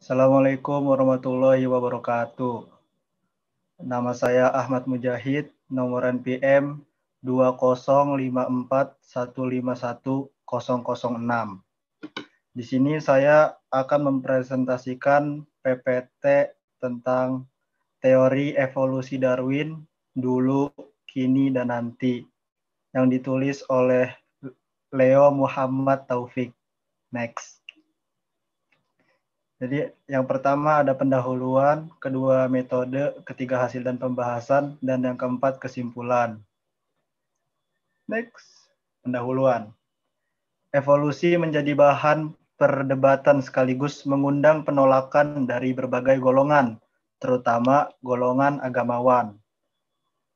Assalamualaikum warahmatullahi wabarakatuh. Nama saya Ahmad Mujahid, nomor NPM 2054151006. Di sini saya akan mempresentasikan PPT tentang teori evolusi Darwin dulu, kini, dan nanti yang ditulis oleh Leo Muhammad Taufik. Next. Jadi yang pertama ada pendahuluan, kedua metode, ketiga hasil dan pembahasan, dan yang keempat kesimpulan. Next, pendahuluan. Evolusi menjadi bahan perdebatan sekaligus mengundang penolakan dari berbagai golongan, terutama golongan agamawan.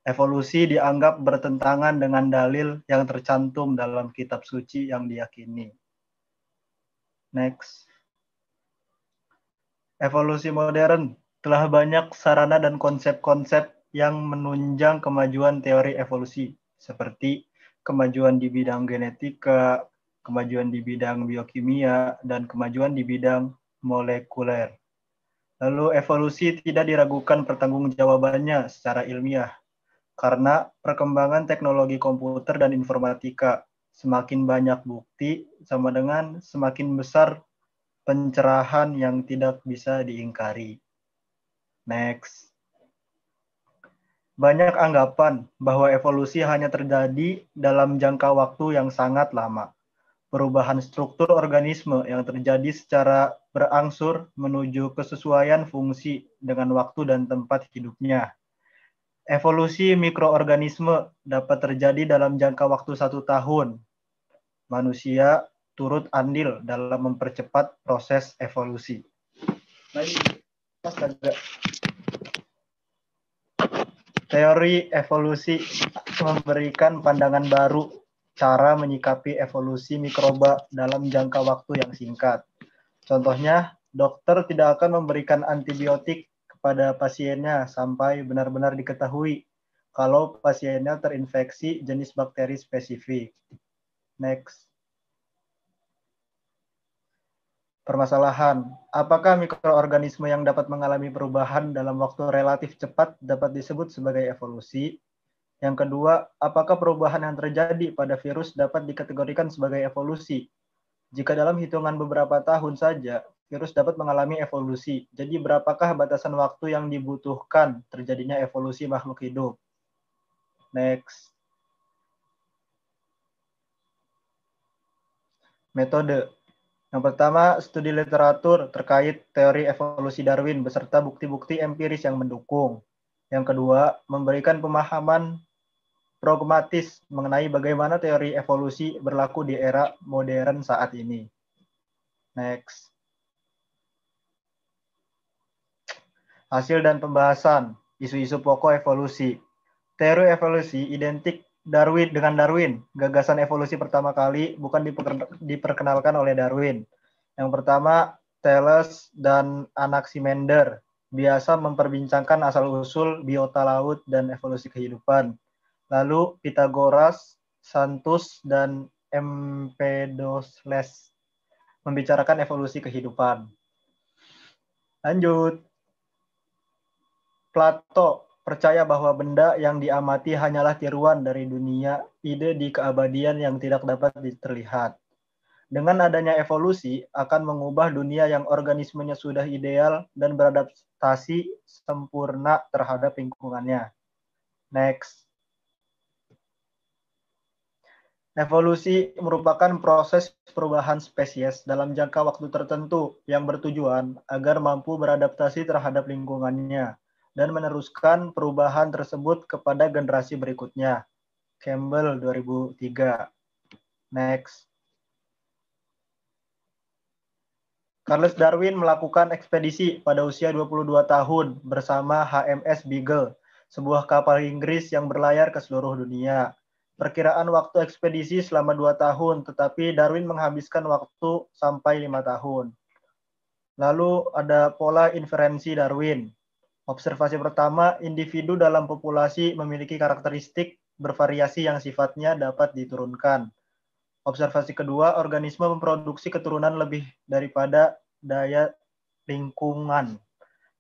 Evolusi dianggap bertentangan dengan dalil yang tercantum dalam kitab suci yang diyakini. Next. Evolusi modern telah banyak sarana dan konsep-konsep yang menunjang kemajuan teori evolusi, seperti kemajuan di bidang genetika, kemajuan di bidang biokimia, dan kemajuan di bidang molekuler. Lalu evolusi tidak diragukan pertanggungjawabannya secara ilmiah, karena perkembangan teknologi komputer dan informatika semakin banyak bukti sama dengan semakin besar pencerahan yang tidak bisa diingkari. Next. Banyak anggapan bahwa evolusi hanya terjadi dalam jangka waktu yang sangat lama. Perubahan struktur organisme yang terjadi secara berangsur menuju kesesuaian fungsi dengan waktu dan tempat hidupnya. Evolusi mikroorganisme dapat terjadi dalam jangka waktu 1 tahun. Manusia turut andil dalam mempercepat proses evolusi. Teori evolusi memberikan pandangan baru cara menyikapi evolusi mikroba dalam jangka waktu yang singkat. Contohnya, dokter tidak akan memberikan antibiotik kepada pasiennya sampai benar-benar diketahui kalau pasiennya terinfeksi jenis bakteri spesifik. Next. Permasalahan, apakah mikroorganisme yang dapat mengalami perubahan dalam waktu relatif cepat dapat disebut sebagai evolusi? Yang kedua, apakah perubahan yang terjadi pada virus dapat dikategorikan sebagai evolusi? Jika dalam hitungan beberapa tahun saja, virus dapat mengalami evolusi. Jadi berapakah batasan waktu yang dibutuhkan terjadinya evolusi makhluk hidup? Next. Metode. Yang pertama, studi literatur terkait teori evolusi Darwin beserta bukti-bukti empiris yang mendukung. Yang kedua, memberikan pemahaman pragmatis mengenai bagaimana teori evolusi berlaku di era modern saat ini. Next. Hasil dan pembahasan, isu-isu pokok evolusi. Teori evolusi identik dengan Darwin. Gagasan evolusi pertama kali bukan diperkenalkan oleh Darwin. Yang pertama, Thales dan Anaximander biasa memperbincangkan asal-usul biota laut dan evolusi kehidupan. Lalu Pythagoras, Santus, dan Empedocles membicarakan evolusi kehidupan. Lanjut. Plato percaya bahwa benda yang diamati hanyalah tiruan dari dunia ide di keabadian yang tidak dapat terlihat. Dengan adanya evolusi akan mengubah dunia yang organismenya sudah ideal dan beradaptasi sempurna terhadap lingkungannya. Next. Evolusi merupakan proses perubahan spesies dalam jangka waktu tertentu yang bertujuan agar mampu beradaptasi terhadap lingkungannya dan meneruskan perubahan tersebut kepada generasi berikutnya. Campbell 2003. Next. Charles Darwin melakukan ekspedisi pada usia 22 tahun bersama HMS Beagle, sebuah kapal Inggris yang berlayar ke seluruh dunia. Perkiraan waktu ekspedisi selama 2 tahun, tetapi Darwin menghabiskan waktu sampai 5 tahun. Lalu ada pola inferensi Darwin. Observasi pertama, individu dalam populasi memiliki karakteristik bervariasi yang sifatnya dapat diturunkan. Observasi kedua, organisme memproduksi keturunan lebih daripada daya lingkungan.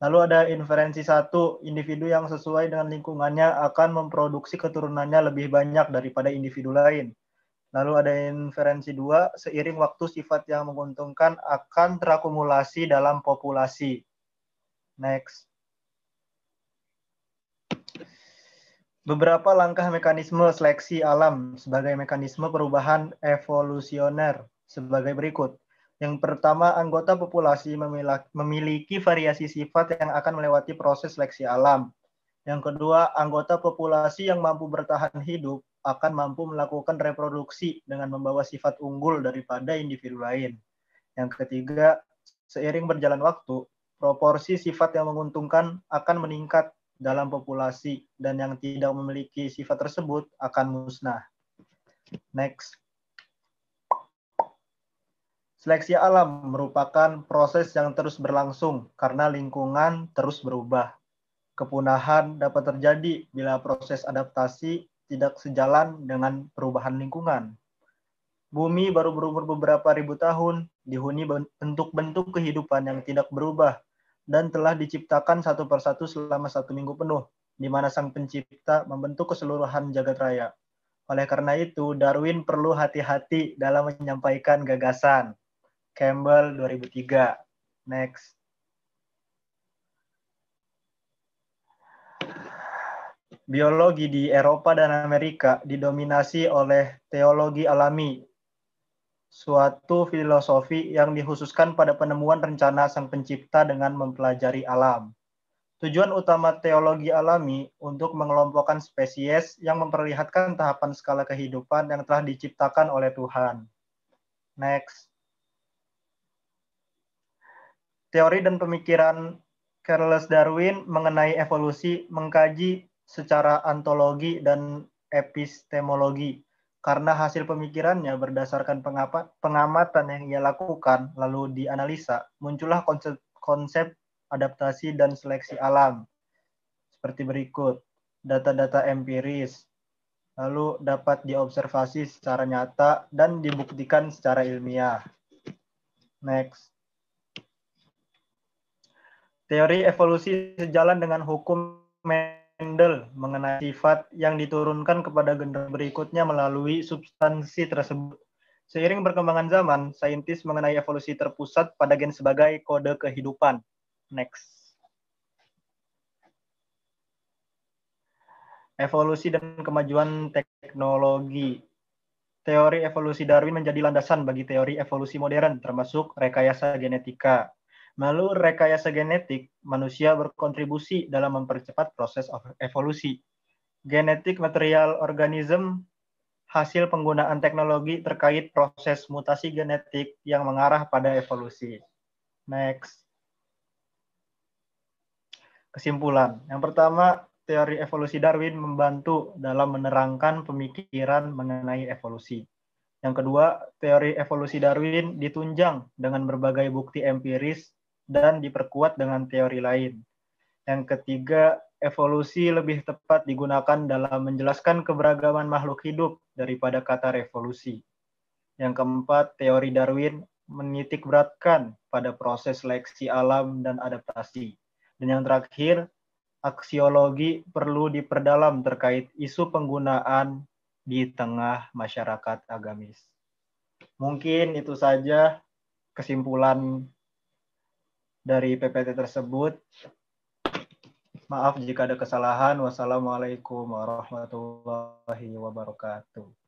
Lalu ada inferensi 1, individu yang sesuai dengan lingkungannya akan memproduksi keturunannya lebih banyak daripada individu lain. Lalu ada inferensi 2, seiring waktu sifat yang menguntungkan akan terakumulasi dalam populasi. Next. Beberapa langkah mekanisme seleksi alam sebagai mekanisme perubahan evolusioner sebagai berikut. Yang pertama, anggota populasi memiliki variasi sifat yang akan melewati proses seleksi alam. Yang kedua, anggota populasi yang mampu bertahan hidup akan mampu melakukan reproduksi dengan membawa sifat unggul daripada individu lain. Yang ketiga, seiring berjalan waktu, proporsi sifat yang menguntungkan akan meningkat dalam populasi dan yang tidak memiliki sifat tersebut akan musnah. Next. Seleksi alam merupakan proses yang terus berlangsung karena lingkungan terus berubah. Kepunahan dapat terjadi bila proses adaptasi tidak sejalan dengan perubahan lingkungan. Bumi baru berumur beberapa ribu tahun, dihuni bentuk-bentuk kehidupan yang tidak berubah, dan telah diciptakan satu persatu selama 1 minggu penuh, di mana Sang Pencipta membentuk keseluruhan jagat raya. Oleh karena itu, Darwin perlu hati-hati dalam menyampaikan gagasan. Campbell 2003. Next. Biologi di Eropa dan Amerika didominasi oleh teologi alami, suatu filosofi yang dikhususkan pada penemuan rencana Sang Pencipta dengan mempelajari alam. Tujuan utama teologi alami untuk mengelompokkan spesies yang memperlihatkan tahapan skala kehidupan yang telah diciptakan oleh Tuhan. Next. Teori dan pemikiran Charles Darwin mengenai evolusi mengkaji secara ontologi dan epistemologi. Karena hasil pemikirannya berdasarkan pengamatan yang ia lakukan, lalu dianalisa, muncullah konsep adaptasi dan seleksi alam. Seperti berikut, data-data empiris, lalu dapat diobservasi secara nyata dan dibuktikan secara ilmiah. Next. Teori evolusi sejalan dengan hukum Mendel mengenai sifat yang diturunkan kepada generasi berikutnya melalui substansi tersebut. Seiring perkembangan zaman, saintis mengenai evolusi terpusat pada gen sebagai kode kehidupan. Next. Evolusi dan kemajuan teknologi. Teori evolusi Darwin menjadi landasan bagi teori evolusi modern, termasuk rekayasa genetika. Melalui rekayasa genetik, manusia berkontribusi dalam mempercepat proses evolusi. Genetik material organisme hasil penggunaan teknologi terkait proses mutasi genetik yang mengarah pada evolusi. Next. Kesimpulan. Yang pertama, teori evolusi Darwin membantu dalam menerangkan pemikiran mengenai evolusi. Yang kedua, teori evolusi Darwin ditunjang dengan berbagai bukti empiris dan diperkuat dengan teori lain. Yang ketiga, evolusi lebih tepat digunakan dalam menjelaskan keberagaman makhluk hidup daripada kata revolusi. Yang keempat, teori Darwin menitikberatkan pada proses seleksi alam dan adaptasi. Dan yang terakhir, aksiologi perlu diperdalam terkait isu penggunaan di tengah masyarakat agamis. Mungkin itu saja kesimpulan dari PPT tersebut. Maaf jika ada kesalahan. Wassalamualaikum warahmatullahi wabarakatuh.